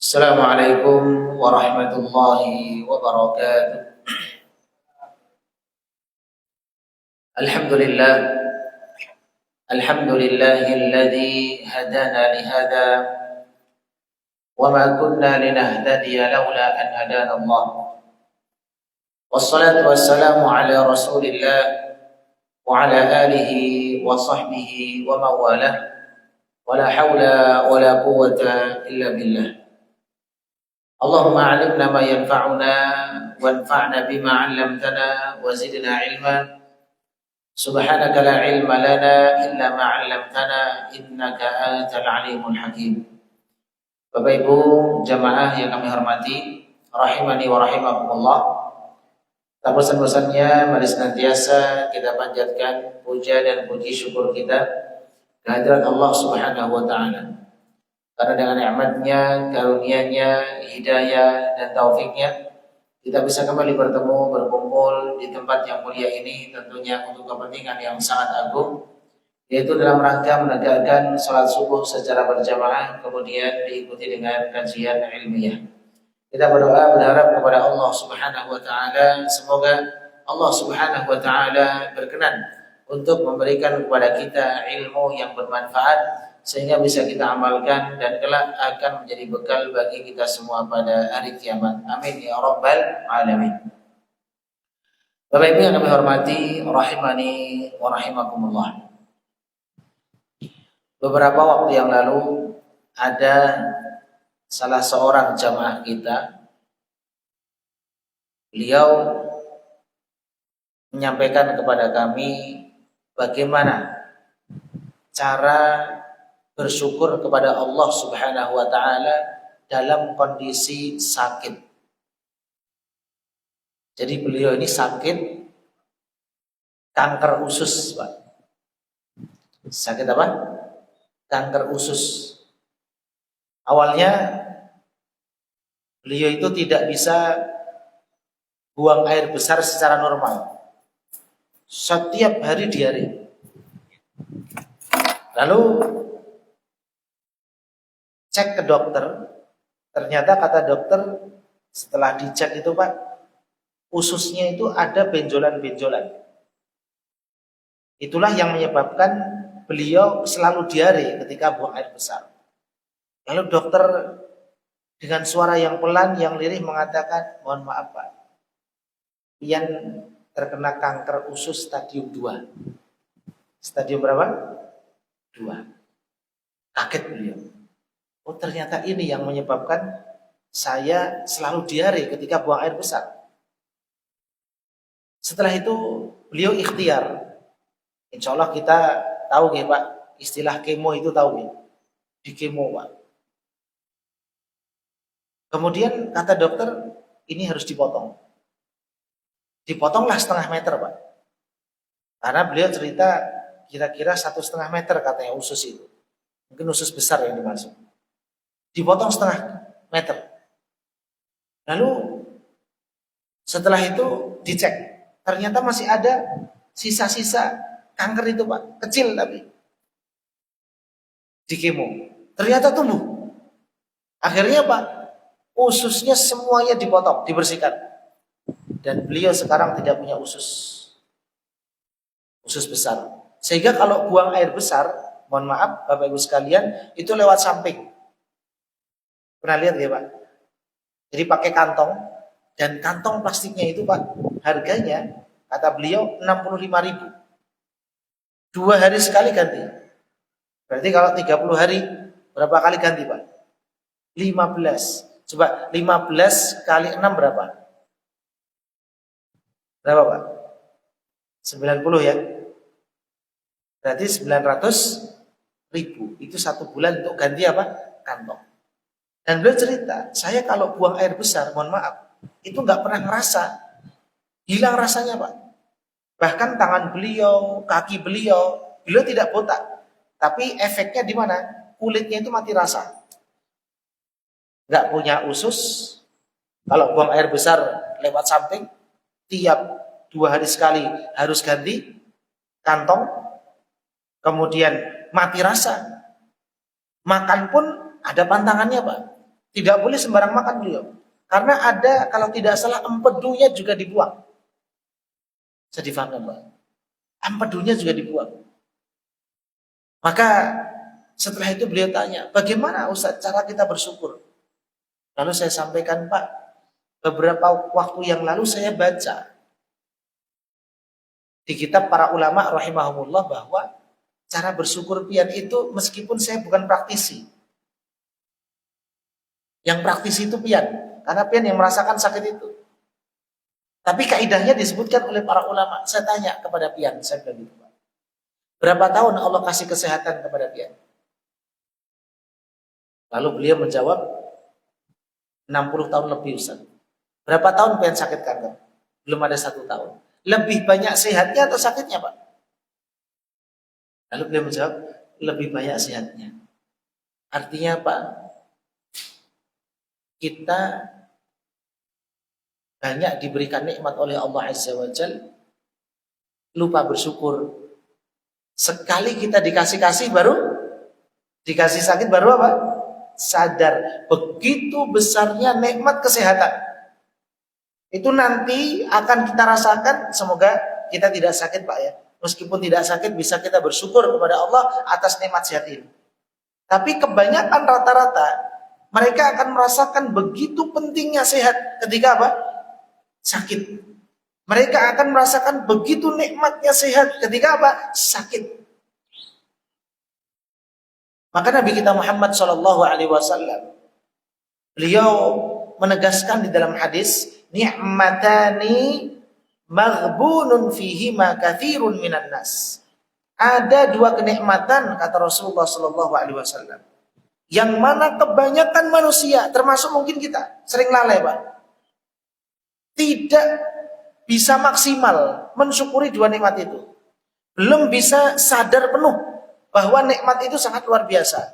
Assalamualaikum warahmatullahi wabarakatuh. Alhamdulillah, alhamdulillahilladzi hadana lihada wa ma kunna linahtadiya laula an hadana Allah. Wassalatu wassalamu ala Rasulillah wa ala alihi wa sahbihi wa mawalah. Wala haula wala quwwata illa billah. Allahumma 'allimna ma yanfa'una wanfa'na bima 'allamtana wa zidna 'ilma. Subhanaka la 'ilma lana illa ma 'allamtana innaka antal 'alimul hakim. Bapak Ibu jamaah yang kami hormati, rahimani wa rahimakumullah. Tak bosan-bosannya mari senantiasa kita panjatkan puja dan puji syukur kita kehadirat Allah Subhanahu wa taala. Karena dengan nikmatnya, karunia-Nya, hidayah dan taufiknya kita bisa kembali bertemu, berkumpul di tempat yang mulia ini, tentunya untuk kepentingan yang sangat agung, yaitu dalam rangka menegakkan salat subuh secara berjamaah, kemudian diikuti dengan kajian ilmiah. Kita berdoa berharap kepada Allah Subhanahu wa taala, semoga Allah Subhanahu wa taala berkenan untuk memberikan kepada kita ilmu yang bermanfaat sehingga bisa kita amalkan dan kelak akan menjadi bekal bagi kita semua pada hari kiamat. Amin ya rabbal alamin. Bapak Ibu yang kami hormati, rahimani wa rahimakumullah. Beberapa waktu yang lalu ada salah seorang jamaah kita, beliau menyampaikan kepada kami bagaimana cara bersyukur kepada Allah Subhanahu wa taala dalam kondisi sakit. Jadi beliau ini sakit kanker usus, Pak. Sakit apa? Kanker usus. Awalnya beliau itu tidak bisa buang air besar secara normal. Setiap hari diare. Lalu cek ke dokter, ternyata kata dokter setelah dicek itu Pak, ususnya itu ada benjolan-benjolan. Itulah yang menyebabkan beliau selalu diare ketika buang air besar. Lalu dokter dengan suara yang pelan, yang lirih mengatakan, mohon maaf Pak, pian terkena kanker usus stadium 2. Stadium berapa? 2. Kaget beliau. Oh ternyata ini yang menyebabkan saya selalu diare ketika buang air besar. Setelah itu beliau ikhtiar. Insya Allah kita tahu ya Pak, istilah kemo itu tahu ya. Di kemo Pak. Kemudian kata dokter ini harus dipotong. Dipotonglah 0,5 meter Pak. Karena beliau cerita kira-kira 1,5 meter katanya usus itu. Mungkin usus besar yang dimaksud. Dipotong 0,5 meter. Lalu setelah itu dicek, ternyata masih ada sisa-sisa kanker itu Pak, kecil tapi di kemo. Ternyata tumbuh. Akhirnya Pak, ususnya semuanya dipotong, dibersihkan. Dan beliau sekarang tidak punya usus besar. Sehingga kalau buang air besar, mohon maaf Bapak Ibu sekalian, itu lewat samping. Pernah lihat ya Pak? Jadi pakai kantong, dan kantong plastiknya itu Pak, harganya kata beliau 65.000. 2 hari sekali ganti. Berarti kalau 30 hari berapa kali ganti Pak? 15. Coba 15 kali 6 berapa? Berapa Pak? 90 ya. Berarti 900.000. Itu 1 bulan untuk ganti apa? Kantong. Dan beliau cerita, saya kalau buang air besar, mohon maaf, itu nggak pernah ngerasa. Hilang rasanya Pak. Bahkan tangan beliau, kaki beliau tidak botak. Tapi efeknya di mana? Kulitnya itu mati rasa. Nggak punya usus. Kalau buang air besar lewat samping, tiap 2 hari sekali harus ganti kantong. Kemudian mati rasa. Makan pun ada pantangannya Pak. Tidak boleh sembarang makan beliau. Karena ada, kalau tidak salah, empedunya juga dibuang. Bisa difahamkan, Pak. Empedunya juga dibuang. Maka setelah itu beliau tanya, bagaimana Ustaz cara kita bersyukur? Lalu saya sampaikan, Pak, beberapa waktu yang lalu saya baca di kitab para ulama rahimahumullah bahwa cara bersyukur pian itu, meskipun saya bukan praktisi, yang praktisi itu pian, karena pian yang merasakan sakit itu. Tapi kaidahnya disebutkan oleh para ulama. Saya tanya kepada pian, saya bilang gitu, Pak, berapa tahun Allah kasih kesehatan kepada pian? Lalu beliau menjawab, 60 tahun lebih, Ustaz. Berapa tahun pian sakit kanker? Belum ada 1 tahun. Lebih banyak sehatnya atau sakitnya, Pak? Lalu beliau menjawab, lebih banyak sehatnya. Artinya, Pak, kita banyak diberikan nikmat oleh Allah Azza wa Jalla, lupa bersyukur. Sekali kita dikasih baru, dikasih sakit baru apa? Sadar begitu besarnya nikmat kesehatan. Itu nanti akan kita rasakan. Semoga kita tidak sakit, Pak, ya. Meskipun tidak sakit, bisa kita bersyukur kepada Allah atas nikmat sehat ini. Tapi kebanyakan rata-rata mereka akan merasakan begitu pentingnya sehat ketika apa? Sakit. Mereka akan merasakan begitu nikmatnya sehat ketika apa? Sakit. Maka Nabi kita Muhammad SAW, beliau menegaskan di dalam hadis, ni'matani maghbunun fihima katsirun minan nas. Ada 2 kenikmatan, kata Rasulullah SAW, yang mana kebanyakan manusia, termasuk mungkin kita, sering lalai, Pak. Tidak bisa maksimal mensyukuri 2 nikmat itu. Belum bisa sadar penuh bahwa nikmat itu sangat luar biasa.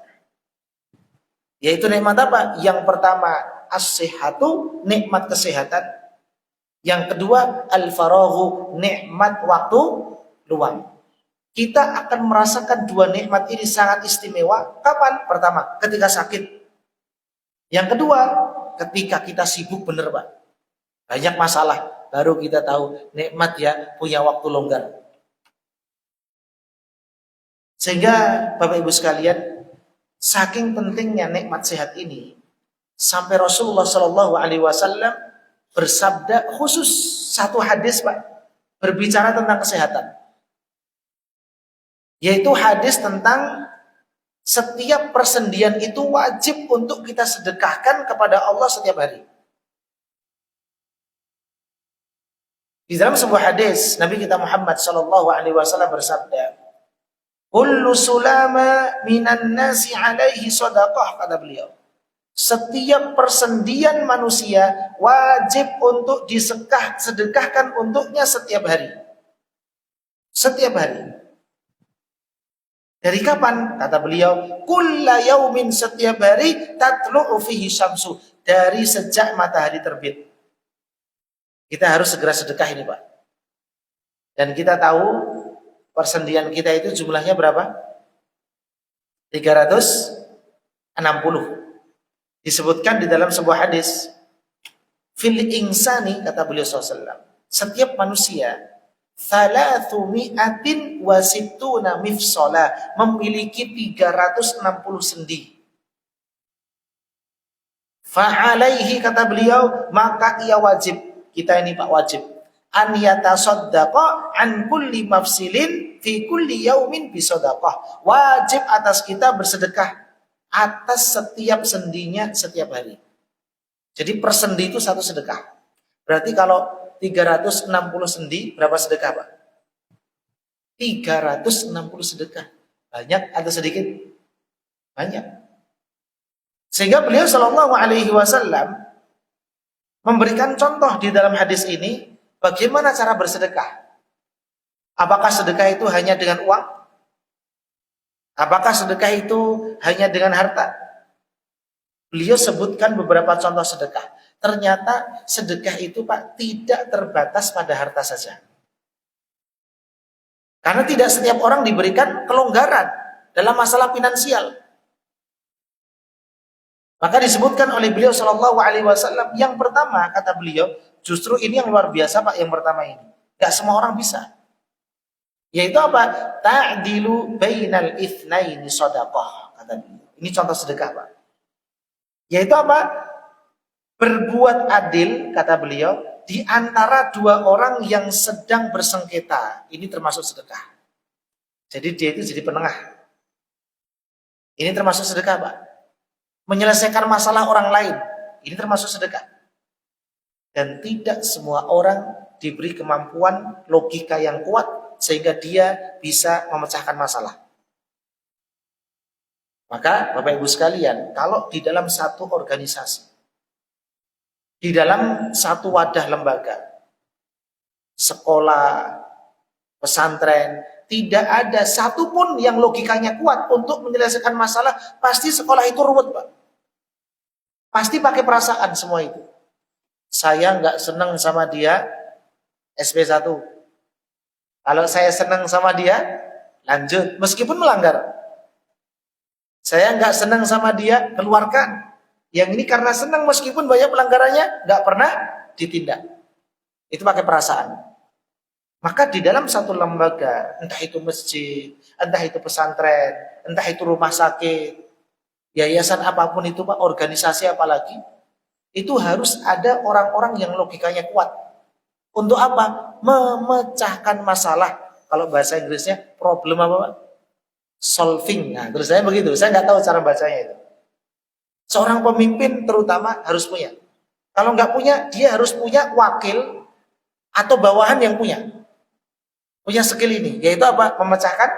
Yaitu nikmat apa? Yang pertama, as-sihhatu, nikmat kesehatan. Yang kedua, al-faraghu, nikmat waktu luang. Kita akan merasakan 2 nikmat ini sangat istimewa. Kapan? Pertama, ketika sakit. Yang kedua, ketika kita sibuk bener, Pak. Banyak masalah, baru kita tahu nikmat ya punya waktu longgar. Sehingga Bapak Ibu sekalian, saking pentingnya nikmat sehat ini, sampai Rasulullah SAW bersabda khusus 1 hadis, Pak, berbicara tentang kesehatan. Yaitu hadis tentang setiap persendian itu wajib untuk kita sedekahkan kepada Allah setiap hari. Di dalam sebuah hadis, Nabi kita Muhammad SAW bersabda, kullu sulama minan nasi alaihi sadaqah, kata beliau. Setiap persendian manusia wajib untuk disedekahkan untuknya setiap hari. Setiap hari. Dari kapan? Kata beliau, kulla yaumin, setiap hari, tatlu'u fihi syamsu, dari sejak matahari terbit. Kita harus segera sedekah ini, Pak. Dan kita tahu persendian kita itu jumlahnya berapa? 360. Disebutkan di dalam sebuah hadis, fil insani, kata beliau SAW, setiap manusia 360 mifsalah, memiliki 360 sendi. Fa'alaihi, kata beliau, maka ia wajib, kita ini Pak, wajib an yatasaddaqa an kulli mafsilin fi kulli yaumin bisadaqah. Wajib atas kita bersedekah atas setiap sendinya setiap hari. Jadi per sendi itu 1 sedekah. Berarti kalau 360 sendi, berapa sedekah, Pak? 360 sedekah. Banyak atau sedikit? Banyak. Sehingga beliau SAW memberikan contoh di dalam hadis ini, bagaimana cara bersedekah. Apakah sedekah itu hanya dengan uang? Apakah sedekah itu hanya dengan harta? Beliau sebutkan beberapa contoh sedekah. Ternyata sedekah itu, Pak, tidak terbatas pada harta saja. Karena tidak setiap orang diberikan kelonggaran dalam masalah finansial. Maka disebutkan oleh beliau Shallallahu Alaihi Wasallam yang pertama, kata beliau, justru ini yang luar biasa Pak, yang pertama ini. Gak semua orang bisa. Yaitu apa? Ta'dilu bainal itsnaini shadaqah, kata beliau. Ini contoh sedekah Pak. Yaitu apa? Berbuat adil, kata beliau, di antara dua orang yang sedang bersengketa. Ini termasuk sedekah. Jadi dia itu jadi penengah. Ini termasuk sedekah Pak. Menyelesaikan masalah orang lain, ini termasuk sedekah. Dan tidak semua orang diberi kemampuan logika yang kuat sehingga dia bisa memecahkan masalah. Maka Bapak Ibu sekalian, kalau di dalam satu organisasi, di dalam satu wadah lembaga, sekolah, pesantren, tidak ada satupun yang logikanya kuat untuk menyelesaikan masalah, pasti sekolah itu ruwet Pak. Pasti pakai perasaan semua itu. Saya nggak senang sama dia, SP1. Kalau saya senang sama dia, lanjut, meskipun melanggar. Saya nggak senang sama dia, keluarkan. Yang ini karena senang meskipun banyak pelanggarannya, nggak pernah ditindak. Itu pakai perasaan. Maka di dalam satu lembaga, entah itu masjid, entah itu pesantren, entah itu rumah sakit, yayasan apapun itu Pak, organisasi apalagi, itu harus ada orang-orang yang logikanya kuat. Untuk apa? Memecahkan masalah. Kalau bahasa Inggrisnya problem apa Pak? Solving. Nah, terus saya begitu. Saya nggak tahu cara bacanya itu. Seorang pemimpin terutama harus punya. Kalau nggak punya, dia harus punya wakil atau bawahan yang punya skill ini, yaitu apa? Memecahkan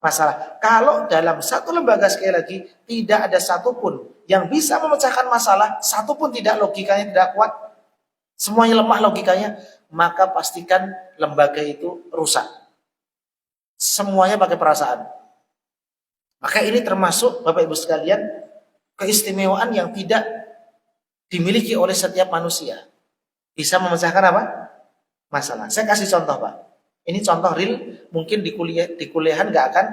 masalah. Kalau dalam satu lembaga, sekali lagi, tidak ada satupun yang bisa memecahkan masalah, satupun tidak, logikanya tidak kuat, semuanya lemah logikanya, maka pastikan lembaga itu rusak. Semuanya pakai perasaan. Maka ini termasuk Bapak Ibu sekalian keistimewaan yang tidak dimiliki oleh setiap manusia. Bisa memecahkan apa? Masalah. Saya kasih contoh Pak. Ini contoh real, mungkin di kuliahan nggak akan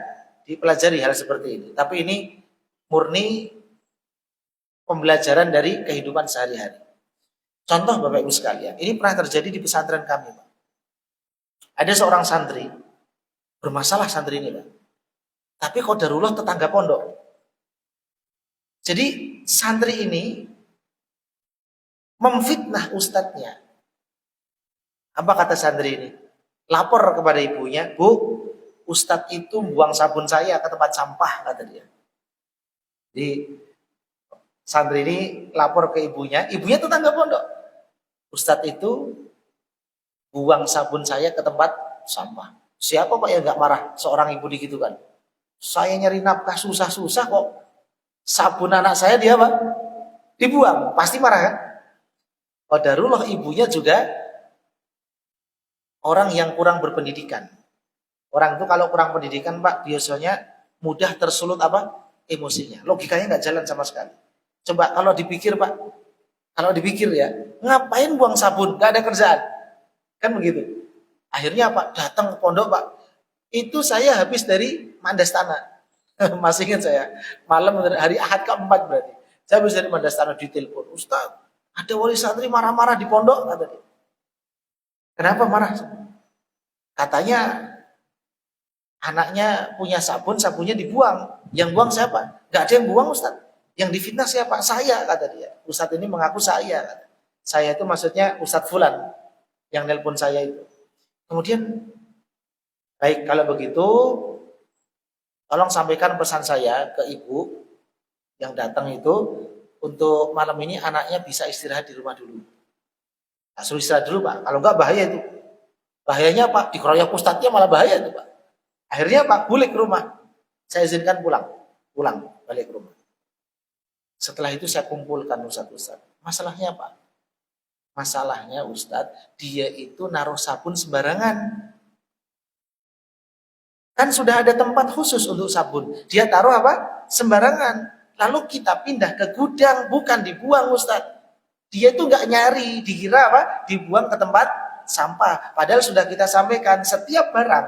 dipelajari hal seperti ini. Tapi ini murni pembelajaran dari kehidupan sehari-hari. Contoh Bapak Ibu sekalian, ini pernah terjadi di pesantren kami Pak. Ada seorang santri, bermasalah santri ini Pak. Tapi qadarullah tetangga pondok. Jadi santri ini memfitnah ustadznya. Apa kata santri ini? Lapor kepada ibunya, Bu, ustadz itu buang sabun saya ke tempat sampah, kata dia. Jadi santri ini lapor ke ibunya tetangga pondok. Ustadz itu buang sabun saya ke tempat sampah. Siapa Pak yang gak marah seorang ibu begitu kan? Saya nyari nafkah susah-susah kok sabun anak saya dia Pak dibuang, pasti marah kan? Qadarullah ibunya juga orang yang kurang berpendidikan. Orang itu kalau kurang pendidikan Pak, biasanya mudah tersulut apa? Emosinya. Logikanya nggak jalan sama sekali. Coba kalau dipikir Pak, kalau dipikir ya, ngapain buang sabun? Nggak ada kerjaan. Kan begitu. Akhirnya Pak, datang ke pondok Pak. Itu saya habis dari Mandas Tanah. Masih ingat saya, malam hari Ahad keempat berarti. Saya habis dari Mandas Tanah ditelepon. Ustaz, ada wali santri marah-marah di pondok, kata dia. Kenapa marah? Katanya anaknya punya sabun, sabunnya dibuang. Yang buang siapa? Gak ada yang buang Ustaz. Yang difitnah siapa? Saya, kata dia. Ustaz ini mengaku saya. Saya itu maksudnya Ustaz Fulan yang nelpon saya itu. Kemudian, baik kalau begitu, tolong sampaikan pesan saya ke ibu yang datang itu, untuk malam ini anaknya bisa istirahat di rumah dulu. Nah, suruh istirahat dulu Pak, kalau enggak bahaya itu. Bahayanya Pak, dikeroyok ustadznya malah bahaya itu Pak. Akhirnya Pak, balik ke rumah. Saya izinkan pulang balik ke rumah. Setelah itu saya kumpulkan ustadz. Masalahnya Pak, masalahnya ustadz, dia itu naruh sabun sembarangan. Kan sudah ada tempat khusus untuk sabun. Dia taruh apa? Sembarangan. Lalu kita pindah ke gudang, bukan dibuang ustadz. Dia itu nggak nyari, dikira apa? Dibuang ke tempat sampah. Padahal sudah kita sampaikan, setiap barang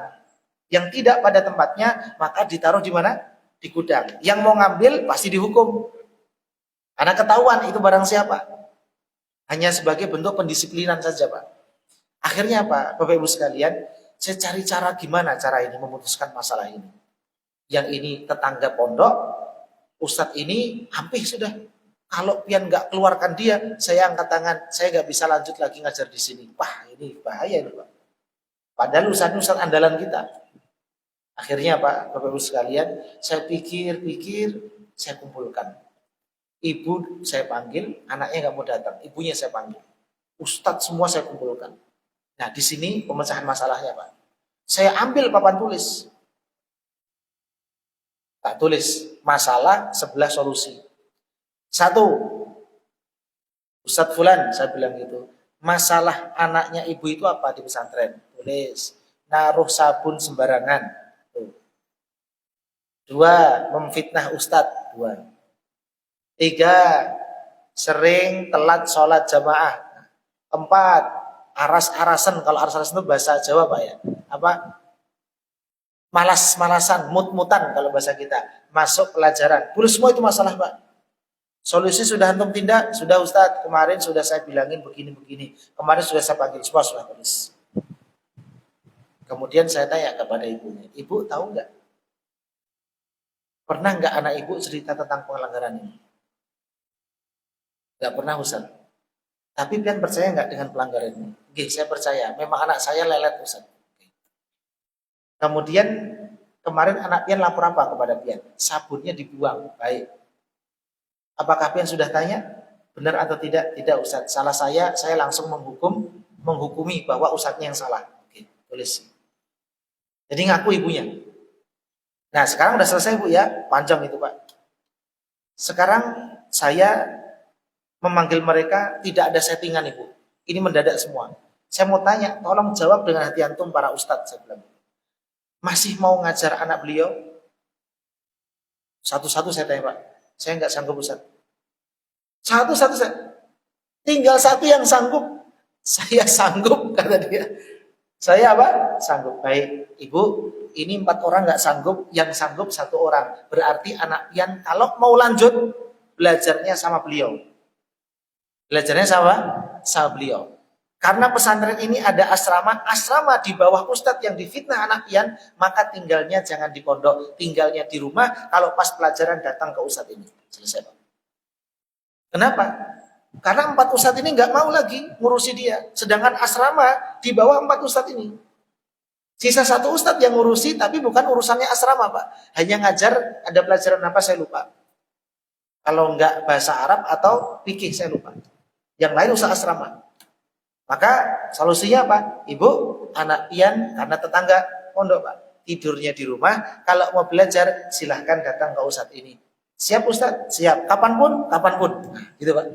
yang tidak pada tempatnya maka ditaruh di mana? Di gudang. Yang mau ngambil pasti dihukum. Karena ketahuan itu barang siapa. Hanya sebagai bentuk pendisiplinan saja Pak. Akhirnya apa? Bapak Ibu sekalian, saya cari cara gimana cara ini memutuskan masalah ini. Yang ini tetangga pondok, Ustadz ini hampir sudah. Kalau pian nggak keluarkan dia, saya angkat tangan, saya nggak bisa lanjut lagi ngajar di sini. Wah ini bahaya ini Pak. Padahal ustadz andalan kita. Akhirnya Pak, Bapak Ibu sekalian, saya pikir-pikir, saya kumpulkan. Ibu saya panggil, anaknya nggak mau datang, ibunya saya panggil. Ustadz semua saya kumpulkan. Nah di sini pemecahan masalahnya Pak. Saya ambil papan tulis. Tak tulis masalah 11 solusi. 1, Ustadz Fulan, saya bilang gitu. Masalah anaknya ibu itu apa di pesantren? Tulis. Naruh sabun sembarangan. 2, memfitnah Ustadz. 2. 3, sering telat sholat jamaah. 4, aras-arasan. Kalau aras-arasan itu bahasa Jawa Pak ya. Apa? Malas-malasan, mut-mutan kalau bahasa kita. Masuk pelajaran. Tulis semua itu masalah Pak. Solusi sudah antum tindak? Sudah Ustadz. Kemarin sudah saya bilangin begini-begini. Kemarin sudah saya panggil semua, sudah tulis. Kemudian saya tanya kepada ibunya. Ibu tahu nggak? Pernah nggak anak ibu cerita tentang pelanggaran ini? Nggak pernah Ustaz. Tapi pian percaya nggak dengan pelanggaran ini? Oke, saya percaya. Memang anak saya lelet Ustaz. Kemudian kemarin anak pian lapor apa kepada pian? Sabunnya dibuang. Baik. Apakah pian sudah tanya? Benar atau tidak? Tidak Ustaz. Salah saya langsung menghukumi bahwa Ustaznya yang salah. Oke, tulis. Jadi ngaku ibunya. Nah sekarang udah selesai Bu ya, panjang itu Pak. Sekarang saya memanggil mereka, tidak ada settingan Ibu. Ini mendadak semua. Saya mau tanya, tolong jawab dengan hati antum para ustadz. Saya bilang, masih mau ngajar anak beliau? Satu-satu saya tanya Pak. Saya nggak sanggup Ustaz. Satu-satu saya. Tinggal satu yang sanggup. Saya sanggup kata dia. Saya apa? Sanggup. Baik Ibu, ini 4 orang nggak sanggup, yang sanggup 1 orang. Berarti anak pian kalau mau lanjut belajarnya sama beliau. Belajarnya sama beliau. Karena pesantren ini ada asrama di bawah ustadz yang difitnah anak pian, maka tinggalnya jangan di pondok, tinggalnya di rumah. Kalau pas pelajaran datang ke ustadz ini. Selesai Pak. Kenapa? Karena 4 ustadz ini nggak mau lagi ngurusi dia. Sedangkan asrama di bawah 4 ustadz ini. Sisa 1 ustadz yang ngurusi, tapi bukan urusannya asrama Pak. Hanya ngajar, ada pelajaran apa saya lupa. Kalau enggak bahasa Arab atau fikih saya lupa. Yang lain usaha asrama. Maka solusinya apa? Ibu, anak pian karena tetangga pondok Pak. Tidurnya di rumah, kalau mau belajar silahkan datang ke ustadz ini. Siap Ustadz? Siap. Kapanpun. Gitu Pak.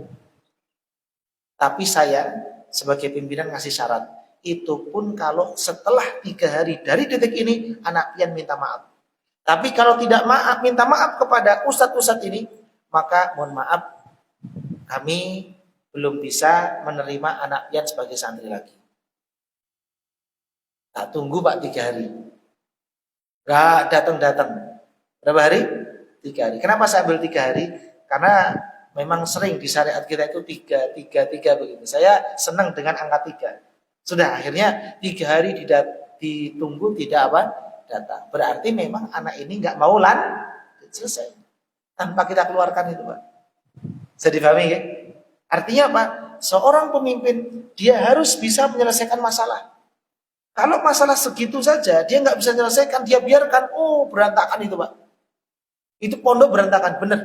Tapi saya sebagai pimpinan ngasih syarat. Itu pun kalau setelah 3 hari dari detik ini anak pian minta maaf. Tapi kalau tidak minta maaf kepada ustadz-ustadz ini, maka mohon maaf kami belum bisa menerima anak pian sebagai santri lagi. Tak tunggu Pak 3 hari. Gak datang. Berapa hari? 3 hari. Kenapa saya ambil 3 hari? Karena memang sering di syariat kita itu 3 begitu. Saya senang dengan angka 3. Sudah akhirnya 3 hari ditunggu tidak datang. Berarti memang anak ini nggak mau selesai. Tanpa kita keluarkan itu Pak. Bisa dipahami ya? Artinya apa? Seorang pemimpin dia harus bisa menyelesaikan masalah. Kalau masalah segitu saja dia nggak bisa menyelesaikan, dia biarkan, berantakan itu Pak. Itu pondok berantakan, benar.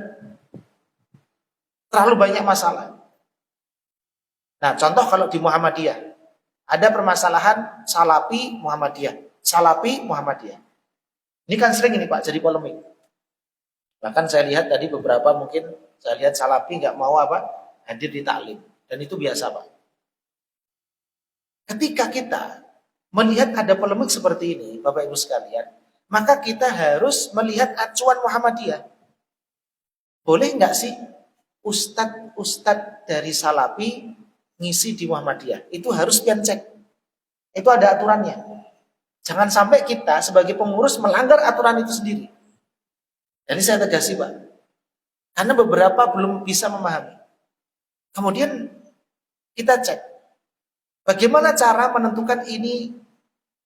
Terlalu banyak masalah. Nah contoh kalau di Muhammadiyah. Ada permasalahan Salafi Muhammadiyah. Ini kan sering ini Pak, jadi polemik. Bahkan saya lihat tadi beberapa mungkin, saya lihat Salafi nggak mau hadir di taklim. Dan itu biasa Pak. Ketika kita melihat ada polemik seperti ini, Bapak Ibu sekalian, maka kita harus melihat acuan Muhammadiyah. Boleh nggak sih ustadz dari Salafi ngisi di Muhammadiyah? Itu harus pian cek. Itu ada aturannya. Jangan sampai kita sebagai pengurus melanggar aturan itu sendiri. Jadi saya tegasi Pak. Karena beberapa belum bisa memahami. Kemudian kita cek, bagaimana cara menentukan ini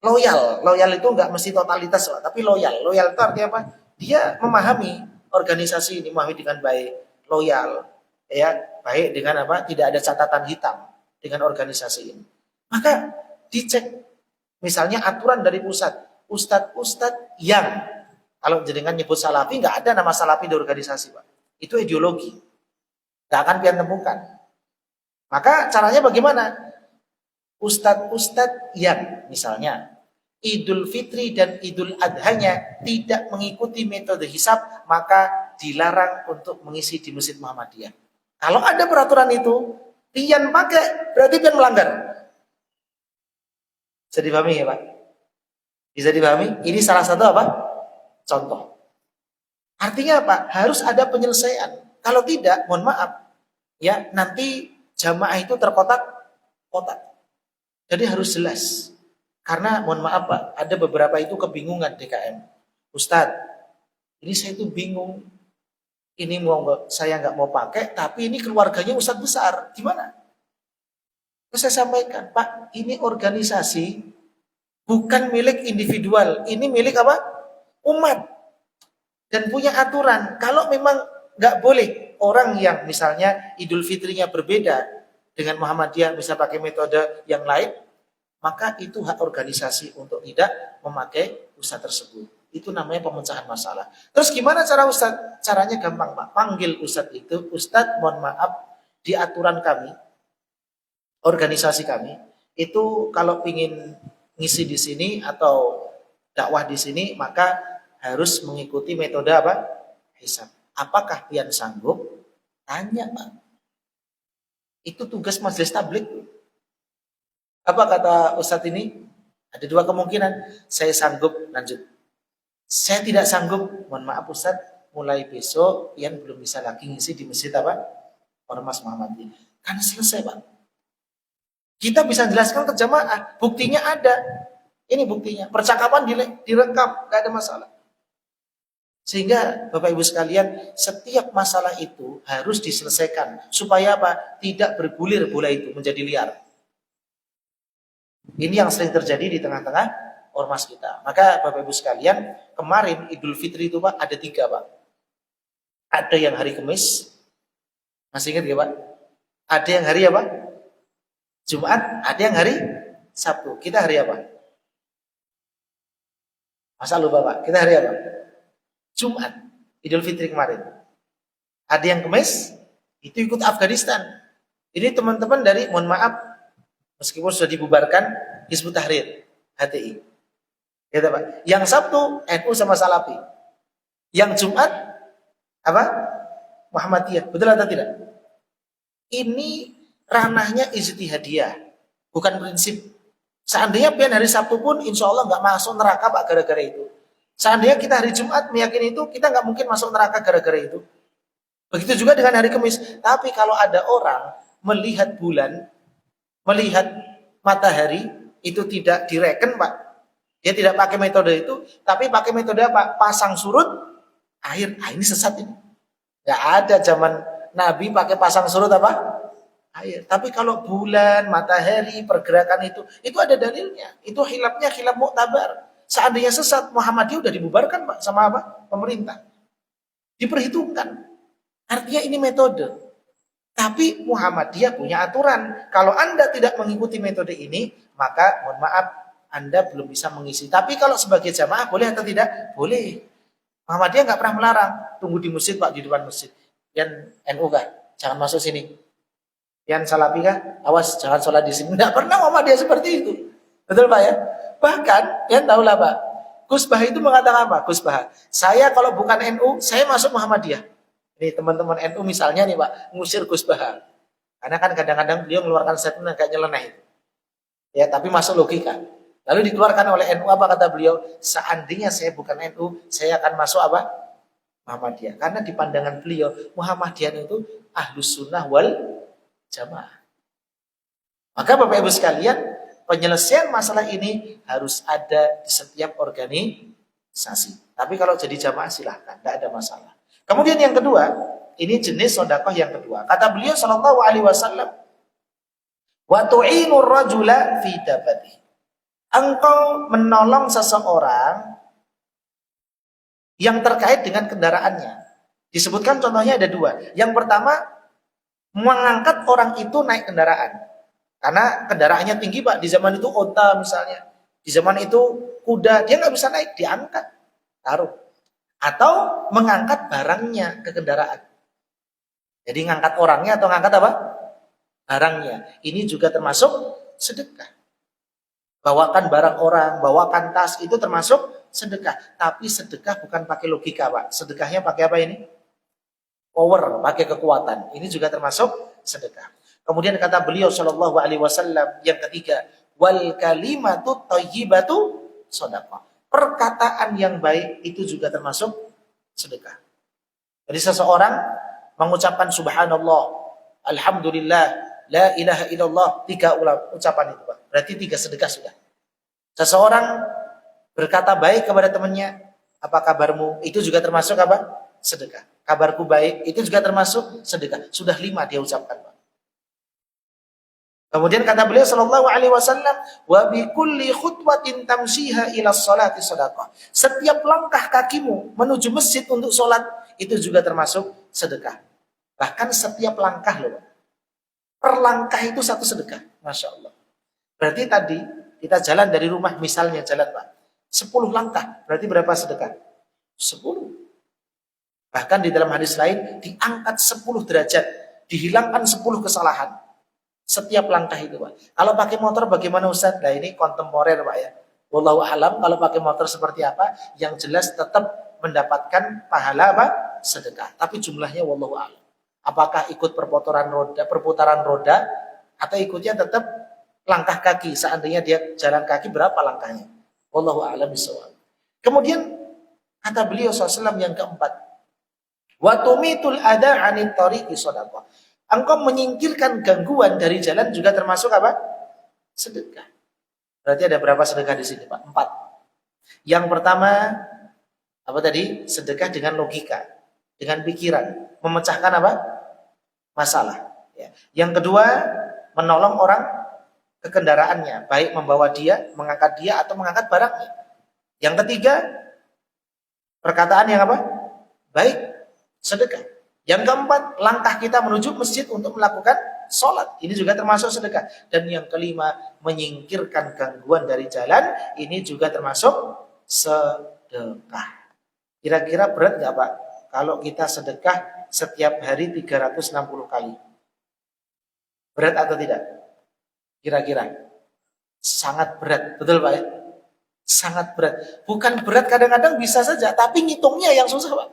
loyal. Loyal itu nggak mesti totalitas, tapi loyal. Loyal itu artinya apa? Dia memahami organisasi ini, memahami dengan baik, loyal, ya, baik dengan apa? Tidak ada catatan hitam dengan organisasi ini. Maka dicek, misalnya aturan dari pusat, ustadz yang, kalau jenengan nyebut salafi, nggak ada nama salafi di organisasi, Pak. Itu ideologi, nggak akan pian temukan. Maka caranya bagaimana? Ustadz yang misalnya Idul Fitri dan Idul Adhanya tidak mengikuti metode hisab, maka dilarang untuk mengisi di Masjid Muhammadiyah. Kalau ada peraturan itu, pian pakai, berarti pian melanggar. Bisa dipahami ya Pak? Bisa dipahami? Ini salah satu apa? Contoh. Artinya apa? Harus ada penyelesaian. Kalau tidak, mohon maaf, ya nanti jamaah itu terkotak-kotak. Jadi harus jelas. Karena mohon maaf Pak, ada beberapa itu kebingungan DKM. Ustadz, ini saya itu bingung. Ini saya nggak mau pakai, tapi ini keluarganya Ustadz besar. Gimana? Terus saya sampaikan, Pak, ini organisasi bukan milik individual. Ini milik apa? Umat. Dan punya aturan. Kalau memang nggak boleh orang yang misalnya Idul Fitrinya berbeda dengan Muhammadiyah, bisa pakai metode yang lain, maka itu hak organisasi untuk tidak memakai ustadz tersebut. Itu namanya pemecahan masalah. Terus gimana cara ustadz? Caranya gampang Pak. Panggil ustadz itu, ustadz mohon maaf, di aturan kami, organisasi kami, itu kalau ingin ngisi di sini atau dakwah di sini, maka harus mengikuti metode apa? Hisab. Apakah pian sanggup? Tanya Pak. Itu tugas majelis tabligh. Apa kata Ustadz ini? Ada dua kemungkinan. Saya sanggup, lanjut. Saya tidak sanggup, mohon maaf Ustadz, mulai besok pian belum bisa lagi ngisi di masjid apa? Ormas Muhammadiyah. Karena selesai Pak. Kita bisa jelaskan ke jamaah, buktinya ada. Ini buktinya. Percakapan direkam, gak ada masalah. Sehingga Bapak Ibu sekalian, setiap masalah itu harus diselesaikan. Supaya apa? Tidak bergulir bola itu menjadi liar. Ini yang sering terjadi di tengah-tengah ormas kita. Maka Bapak Ibu sekalian, kemarin Idul Fitri itu Pak, ada 3 Pak. Ada yang hari Kamis, masih ingat ya Pak? Ada yang hari apa? Jumat, ada yang hari Sabtu. Kita hari apa? Masa lupa Pak? Kita hari apa? Jumat, Idul Fitri kemarin. Ada yang Kamis, itu ikut Afghanistan. Ini teman-teman dari, mohon maaf, meskipun sudah dibubarkan, Hizbut Tahrir, HTI. Gitu Pak. Yang Sabtu, NU sama Salafi. Yang Jumat, apa? Muhammadiyah. Betul atau tidak? Ini ranahnya ijtihadiyah, bukan prinsip. Seandainya pian hari Sabtu pun, insya Allah nggak masuk neraka Pak gara-gara itu. Seandainya kita hari Jumat meyakini itu, kita nggak mungkin masuk neraka gara-gara itu. Begitu juga dengan hari Kamis. Tapi kalau ada orang melihat bulan, melihat matahari, itu tidak direken Pak. Dia tidak pakai metode itu, tapi pakai metode apa? Pasang surut air. Ah, ini sesat ini. Nggak ada zaman Nabi pakai pasang surut apa? Air. Tapi kalau bulan, matahari, pergerakan itu ada dalilnya. Itu khilafnya khilaf muktabar. Seandainya sesat, Muhammadiyah udah dibubarkan Pak sama apa? Pemerintah. Diperhitungkan. Artinya ini metode. Tapi Muhammadiyah punya aturan. Kalau Anda tidak mengikuti metode ini, maka mohon maaf, Anda belum bisa mengisi. Tapi kalau sebagai jamaah boleh atau tidak? Boleh. Muhammadiyah nggak pernah melarang. Tunggu di masjid Pak, di depan masjid. Yang NU kah? Jangan masuk sini. Yang Salafi kah? Awas, jangan sholat di sini. Nggak pernah Muhammadiyah seperti itu. Betul Pak ya? Bahkan, yang tahulah Pak, Gus Bah itu mengatakan apa? Gus Bah, saya kalau bukan NU, saya masuk Muhammadiyah. Ini teman-teman NU misalnya nih Pak, ngusir Gus Bah. Karena kan kadang-kadang beliau mengeluarkan statement yang kayak nyeleneh itu. Ya, tapi masuk logika. Lalu dikeluarkan oleh NU apa kata beliau? Seandainya saya bukan NU, saya akan masuk apa? Muhammadiyah. Karena di pandangan beliau, Muhammadiyah itu ahlus sunnah wal jamaah. Maka Bapak Ibu sekalian, penyelesaian masalah ini harus ada di setiap organisasi. Tapi kalau jadi jamaah silahkan, tidak ada masalah. Kemudian yang kedua, Ini jenis sedekah yang kedua. Kata beliau sallallahu alaihi wasallam, wa tu'inur rajula fi dabati. Engkau menolong seseorang yang terkait dengan kendaraannya. Disebutkan contohnya ada dua. Yang pertama, mengangkat orang itu naik kendaraan. Karena kendaraannya tinggi Pak. Di zaman itu onta misalnya. Di zaman itu kuda. Dia nggak bisa naik, diangkat. Taruh. Atau mengangkat barangnya ke kendaraan. Jadi ngangkat orangnya atau ngangkat apa? Barangnya. Ini juga termasuk sedekah. Bawakan barang orang, bawakan tas, itu termasuk sedekah. Tapi sedekah bukan pakai logika Pak. Sedekahnya pakai apa ini? Power, pakai kekuatan. Ini juga termasuk sedekah. Kemudian kata beliau sallallahu alaihi wasallam yang ketiga, wal kalimatu thayyibatu shadaqah. Perkataan yang baik itu juga termasuk sedekah. Jadi seseorang mengucapkan subhanallah, alhamdulillah, la ilaha illallah, 3 ucapan itu Pak. Berarti 3 sedekah sudah. Seseorang berkata baik kepada temannya, apa kabarmu? Itu juga termasuk apa? Sedekah. Kabarku baik, itu juga termasuk sedekah. Sudah 5 dia ucapkan Pak. Kemudian kata beliau sallallahu alaihi wasallam, wa bi kulli khutwatin tamshiha ila sholati shadaqah. Setiap langkah kakimu menuju masjid untuk sholat itu juga termasuk sedekah. Bahkan setiap langkah loh. Per langkah itu 1 sedekah. Masya Allah. Berarti tadi kita jalan dari rumah misalnya jalan Pak. 10 langkah. Berarti berapa sedekah? 10. Bahkan di dalam hadis lain diangkat 10 derajat. Dihilangkan 10 kesalahan. Setiap langkah itu Pak. Kalau pakai motor bagaimana Ustaz? Nah ini kontemporer Pak ya. Wallahu alam kalau pakai motor seperti apa? Yang jelas tetap mendapatkan pahala apa? Sedekah. Tapi jumlahnya wallahu alam. Apakah ikut perputaran roda atau ikutnya tetap langkah kaki? Seandainya dia jalan kaki berapa langkahnya? Wallahu a'lam bishawab. Kemudian kata beliau SAW yang keempat, wa tumitul ada 'anit tariqi shadaqah. Engkau menyingkirkan gangguan dari jalan juga termasuk apa? Sedekah. Berarti ada berapa sedekah di sini Pak? 4. Yang pertama apa tadi? Sedekah dengan logika, dengan pikiran, memecahkan apa? Masalah. Ya. Yang kedua, menolong orang ke kendaraannya, baik membawa dia, mengangkat dia, atau mengangkat barangnya. Yang ketiga, perkataan yang apa? Baik, sedekah. Yang keempat, langkah kita menuju masjid untuk melakukan sholat. Ini juga termasuk sedekah. Dan yang kelima, menyingkirkan gangguan dari jalan. Ini juga termasuk sedekah. Kira-kira berat nggak Pak? Kalau kita sedekah setiap hari 360 kali. Berat atau tidak? Kira-kira. Sangat berat. Betul Pak ya? Sangat berat. Bukan berat kadang-kadang bisa saja. Tapi ngitungnya yang susah Pak.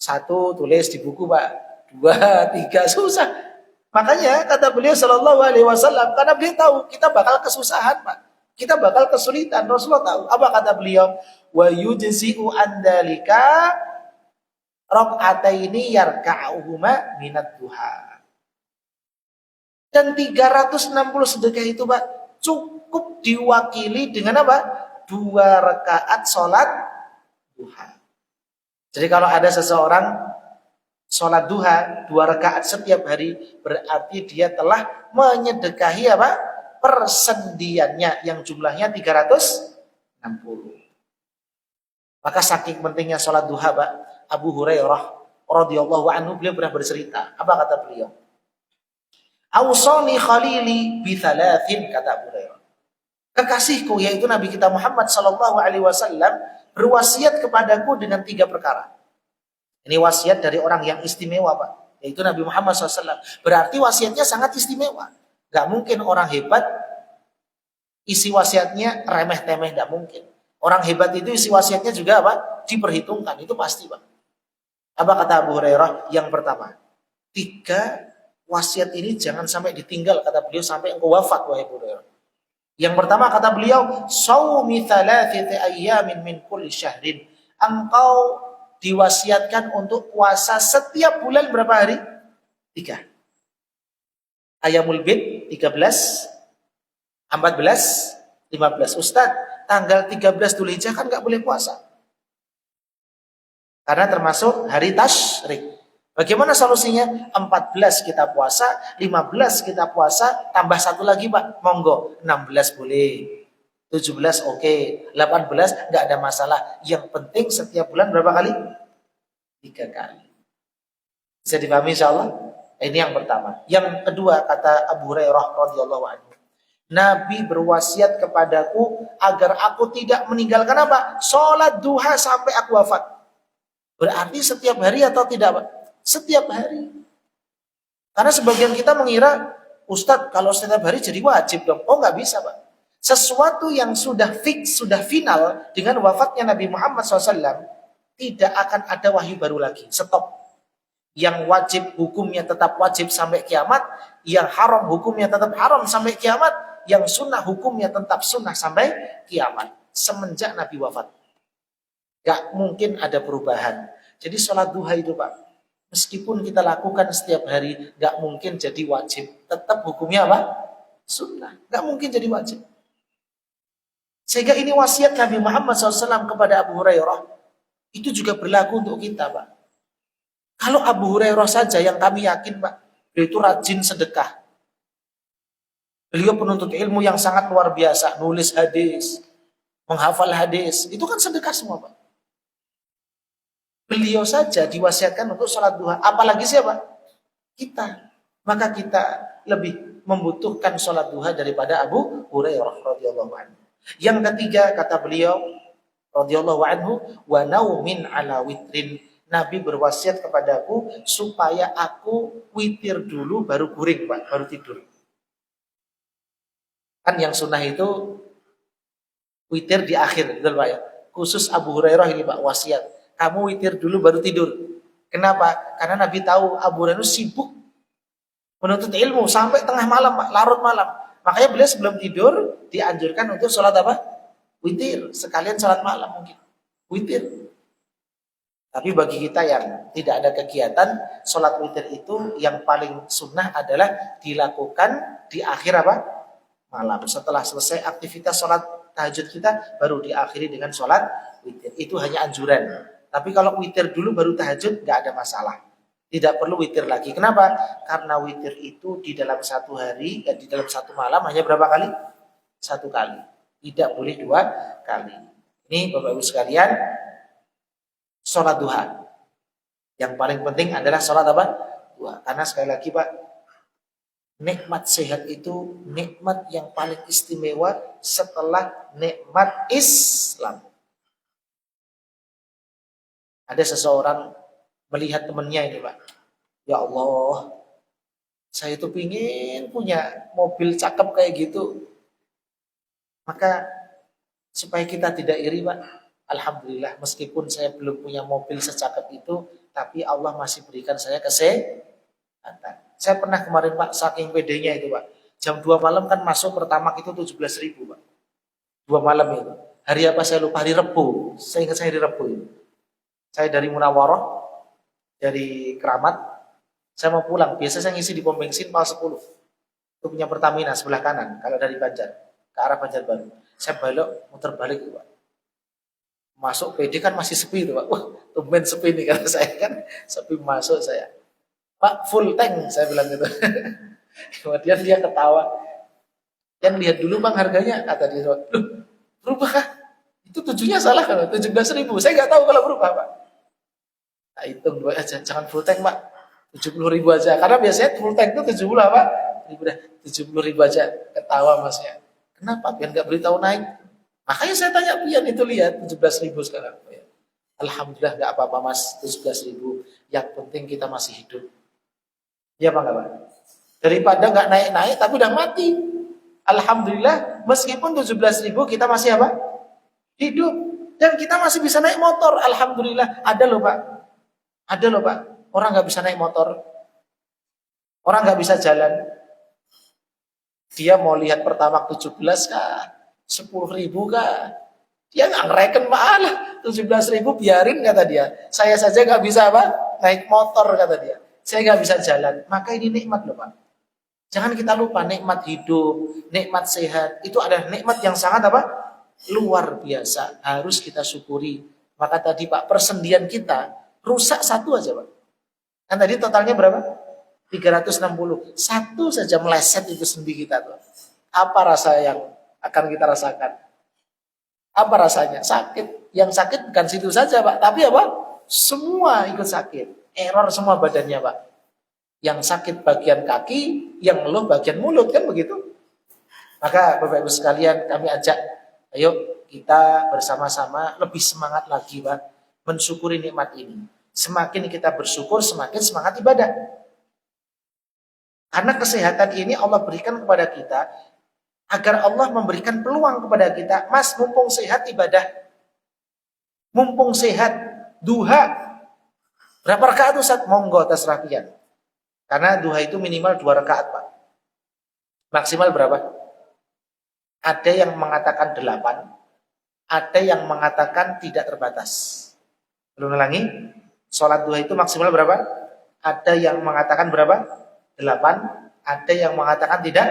1 tulis di buku Pak. 2, 3 susah. Makanya kata beliau sallallahu alaihi wasallam. Karena beliau tahu kita bakal kesusahan Pak. Kita bakal kesulitan. Rasulullah tahu. Apa kata beliau? Wa yujzi'u andalika raka'ataini yarka'uhuma minat duha. Dan 360 sedekah itu Pak cukup diwakili dengan apa? 2 rakaat sholat duha. Jadi kalau ada seseorang sholat duha 2 rakaat setiap hari, berarti dia telah menyedekahi apa? Persendiannya yang jumlahnya 360. Maka saking pentingnya sholat duha Pak, Abu Hurairah radhiyallahu anhu beliau pernah bercerita. Apa kata beliau? Ausani khalili bi thalathin, kata Abu Hurairah. Kekasihku yaitu Nabi kita Muhammad sallallahu alaihi wasallam berwasiat kepadaku dengan 3 perkara. Ini wasiat dari orang yang istimewa Pak, yaitu Nabi Muhammad SAW. Berarti wasiatnya sangat istimewa. Gak mungkin orang hebat isi wasiatnya remeh-temeh, gak mungkin. Orang hebat itu isi wasiatnya juga apa? Diperhitungkan, itu pasti Pak. Apa kata Abu Hurairah? Yang pertama, 3 wasiat ini jangan sampai ditinggal, kata beliau, sampai engkau wafat wahai Abu Hurairah. Yang pertama kata beliau, shaumi thalathati ayyamin min kulli syahrin. Engkau diwasiatkan untuk puasa setiap bulan berapa hari? 3. Ayamul bid 13, 14, 15. Ustaz, tanggal 13 Dzulhijjah kan nggak boleh puasa. Karena termasuk hari tasyrik. Bagaimana solusinya? 14 kita puasa, 15 kita puasa, tambah satu lagi Pak, monggo. 16 boleh, 17 oke, 18 nggak ada masalah. Yang penting setiap bulan berapa kali? 3 kali. Bisa dipahami insyaallah? Ini yang pertama. Yang kedua, kata Abu Hurairah radhiyallahu anhu, Nabi berwasiat kepadaku agar aku tidak meninggalkan apa? Sholat duha sampai aku wafat. Berarti setiap hari atau tidak Pak? Setiap hari. Karena sebagian kita mengira, Ustadz kalau setiap hari jadi wajib dong. Oh nggak bisa Pak. Sesuatu yang sudah fix, sudah final dengan wafatnya Nabi Muhammad SAW, tidak akan ada wahyu baru lagi. Stop. Yang wajib hukumnya tetap wajib sampai kiamat, yang haram hukumnya tetap haram sampai kiamat, yang sunnah hukumnya tetap sunnah sampai kiamat. Semenjak Nabi wafat. Gak mungkin ada perubahan. Jadi sholat duha itu Pak, meskipun kita lakukan setiap hari, gak mungkin jadi wajib. Tetap hukumnya apa? Sunnah. Gak mungkin jadi wajib. Sehingga ini wasiat Nabi Muhammad SAW kepada Abu Hurairah. Itu juga berlaku untuk kita Pak. Kalau Abu Hurairah saja yang kami yakin Pak, beliau itu rajin sedekah. Beliau penuntut ilmu yang sangat luar biasa, nulis hadis, menghafal hadis, itu kan sedekah semua Pak. Beliau saja diwasiatkan untuk sholat duha, apalagi siapa? Kita. Maka kita lebih membutuhkan sholat duha daripada Abu Hurairah radhiyallahu anhu. Yang ketiga kata beliau radhiyallahu anhu, wa naumin ala witrin. Nabi berwasiat kepadaku supaya aku witir dulu baru guring Pak, baru tidur. Kan yang sunnah itu witir di akhir, betul Pak ya. Khusus Abu Hurairah ini Pak wasiat, kamu witir dulu baru tidur. Kenapa? Karena Nabi tahu Abu Hurairah sibuk menuntut ilmu sampai tengah malam Pak, larut malam. Makanya beliau sebelum tidur dianjurkan untuk sholat apa? Witir, sekalian sholat malam mungkin. Witir. Tapi bagi kita yang tidak ada kegiatan, sholat witir itu yang paling sunnah adalah dilakukan di akhir apa? Malam. Setelah selesai aktivitas sholat tahajud kita, baru diakhiri dengan sholat witir. Itu hanya anjuran. Tapi kalau witir dulu baru tahajud, nggak ada masalah. Tidak perlu witir lagi. Kenapa? Karena witir itu di dalam satu hari, di dalam satu malam hanya berapa kali? 1 kali. Tidak boleh 2 kali. Ini Bapak Ibu sekalian, sholat duha. Yang paling penting adalah sholat apa? Duha. Karena sekali lagi Pak, nikmat sehat itu nikmat yang paling istimewa setelah nikmat Islam. Ada seseorang melihat temannya ini Pak, ya Allah, saya tuh pingin punya mobil cakep kayak gitu. Maka supaya kita tidak iri Pak, alhamdulillah meskipun saya belum punya mobil secakep itu, tapi Allah masih berikan saya kesehatan. Saya pernah kemarin Pak, saking pedenya itu Pak, jam 2 malam kan masuk pertamax itu 17.000 Pak. 2 malam itu. Hari apa saya lupa, hari Rebu. Saya ingat saya hari Rebu itu. Saya dari Munawarah, dari Keramat, saya mau pulang. Biasa saya ngisi di pom bensin PAL 10. Itu punya Pertamina sebelah kanan, kalau dari Banjar, ke arah Banjarbaru. Saya belok, muter balik itu Pak. Masuk PD kan masih sepi itu Pak. Wah, tumben sepi nih karena saya kan sepi masuk saya. Pak, full tank, saya bilang gitu. Kemudian dia ketawa. Yang lihat dulu Bang harganya, kata dia. Loh, berubah kah? Itu 7-nya salah kan? 17.000. Saya nggak tahu kalau berubah Pak. Nah, hitung dua aja, jangan full tank Pak. 70.000 aja. Karena biasanya full tank itu 70 apa? 70.000 aja. Ketawa Masnya. Kenapa? Biar nggak beritahu naik. Makanya saya tanya Pian itu lihat 17.000 sekarang. Alhamdulillah nggak apa-apa Mas, 17.000. Yang penting kita masih hidup. Iya Pak nggak Pak? Daripada nggak naik-naik tapi udah mati. Alhamdulillah meskipun 17.000 kita masih apa? Hidup. Dan kita masih bisa naik motor. Alhamdulillah. Ada loh Pak. Ada loh Pak. Orang nggak bisa naik motor. Orang nggak bisa jalan. Dia mau lihat pertamax 17 kah? 10.000 kah? Dia nggak ngereken malah 17.000 biarin kata dia. Saya saja nggak bisa apa? Naik motor kata dia. Saya nggak bisa jalan. Maka ini nikmat loh Pak. Jangan kita lupa nikmat hidup, nikmat sehat. Itu adalah nikmat yang sangat apa? Luar biasa. Harus kita syukuri. Maka tadi Pak, persendian kita rusak satu aja Pak. Kan tadi totalnya berapa? 360. Satu saja meleset itu sendi kita tuh. Apa rasa yang akan kita rasakan? Apa rasanya? Sakit. Yang sakit bukan situ saja, Pak. Tapi apa? Semua ikut sakit. Error semua badannya, Pak. Yang sakit bagian kaki, yang ngeluh bagian mulut, kan begitu? Maka Bapak Ibu sekalian, kami ajak, ayo kita bersama-sama lebih semangat lagi, Pak, mensyukuri nikmat ini. Semakin kita bersyukur, semakin semangat ibadah. Karena kesehatan ini Allah berikan kepada kita agar Allah memberikan peluang kepada kita. Mas, mumpung sehat ibadah. Mumpung sehat duha. Berapa rakaat Ustaz? Monggo terserah pian. Karena duha itu minimal 2 rakaat, Pak. Maksimal berapa? Ada yang mengatakan 8, ada yang mengatakan tidak terbatas. Belum ulangi, sholat duha itu maksimal berapa? Ada yang mengatakan berapa? 8, ada yang mengatakan tidak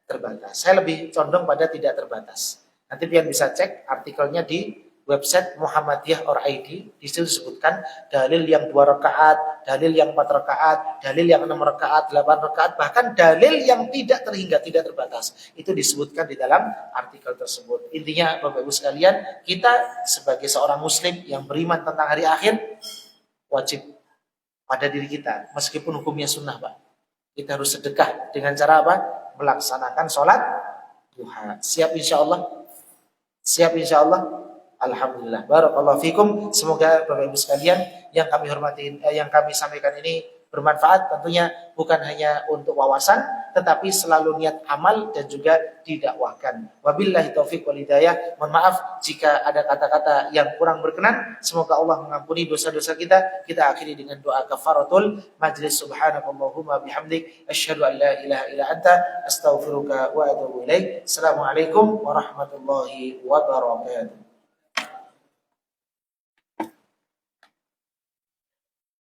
terbatas. Saya lebih condong pada tidak terbatas. Nanti pian bisa cek artikelnya di website Muhammadiyah.id. Di situ disebutkan dalil yang 2 rakaat, dalil yang 4 rakaat, dalil yang 6 rakaat, 8 rakaat, bahkan dalil yang tidak terhingga, tidak terbatas. Itu disebutkan di dalam artikel tersebut. Intinya Bapak Ibu sekalian, kita sebagai seorang muslim yang beriman tentang hari akhir, wajib pada diri kita, meskipun hukumnya sunnah, Pak. Kita harus sedekah dengan cara apa? Melaksanakan sholat duha. Siap insya Allah? Siap insya Allah? Alhamdulillah. Barakallahu fikum. Semoga Bapak Ibu sekalian yang kami hormati, yang kami sampaikan ini bermanfaat. Tentunya bukan hanya untuk wawasan, tetapi selalu niat amal dan juga didakwahkan. Wabillahi taufiq wal hidayah. Mohon maaf jika ada kata-kata yang kurang berkenan. Semoga Allah mengampuni dosa-dosa kita. Kita akhiri dengan doa kafaratul majlis. Subhanakallahumma bihamdik asyhadu an la ilaha illa anta astaghfiruka wa atubu ilaik. Assalamualaikum warahmatullahi wabarakatuh.